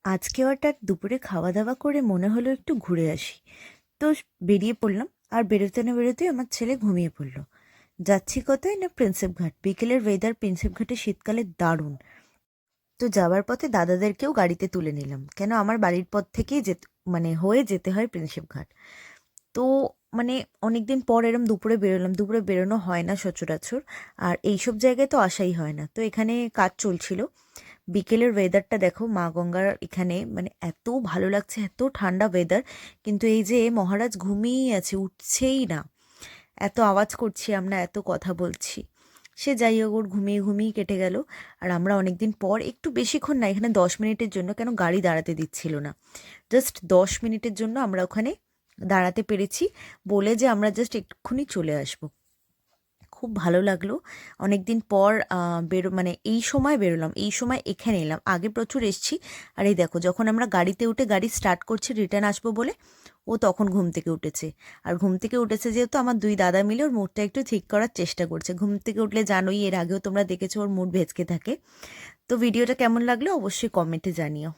আজকে হঠাৎ দুপুরে খাওয়া দাওয়া করে মনে হলো একটু ঘুরে আসি। তো বেরিয়ে পড়লাম। আর বেরোতে না বেরোতেই আমার ছেলে ঘুমিয়ে পড়লো। যাচ্ছি কোথায় না প্রিন্সেপ ঘাট। বিকেলের ওয়েদার প্রিন্সেপ ঘাটে শীতকালে দারুণ। তো যাওয়ার পথে দাদাদেরকেও গাড়িতে তুলে নিলাম, কেন আমার বাড়ির পথ থেকেই যেতে মানে হয়ে যেতে হয় প্রিন্সেপ ঘাট। তো মানে অনেকদিন পর এরম দুপুরে বেরোলাম, দুপুরে বেরোনো হয় না সচরাচর। আর এইসব জায়গায় তো আসাই হয় না, তো এখানে কাজ চলছিল। বিকেলের ওয়েদারটা দেখো, মা গঙ্গার এখানে মানে এত ভালো লাগছে, এত ঠান্ডা ওয়েদার। কিন্তু এই যে মহারাজ ঘুমিয়েই আছে, উঠছেই না। এত আওয়াজ করছি আমরা, এত কথা বলছি। সে যাই হোক, ওর ঘুমিয়ে ঘুমিয়ে কেটে গেল। আর আমরা অনেকদিন পর একটু বেশিক্ষণ না, এখানে 10 মিনিটের জন্য, কেন গাড়ি দাঁড়াতে দিচ্ছিল না, জাস্ট 10 মিনিটের জন্য আমরা ওখানে দাঁড়াতে পেরেছি, বলে যে আমরা জাস্ট এক্ষুনি চলে আসবো। খুব ভালো লাগলো। অনেক দিন পর মানে এই সময় বেরোলাম, এই সময় এখানে এলাম। আগে প্রচুর এসছি। আর এই দেখো, যখন আমরা গাড়িতে উঠে গাড়ি স্টার্ট করছি রিটার্ন আসবো বলে, ও তখন ঘুম থেকে উঠেছে। আর ঘুম থেকে উঠেছে যেহেতু, আমার দুই দাদা মিলে ওর মুডটা একটু ঠিক করার চেষ্টা করছে। ঘুম থেকে উঠলে জানোই, এর আগেও তোমরা দেখেছো ওর মুড ভেঁচকে থাকে। তো ভিডিওটা কেমন লাগলো অবশ্যই কমেন্টে জানিও।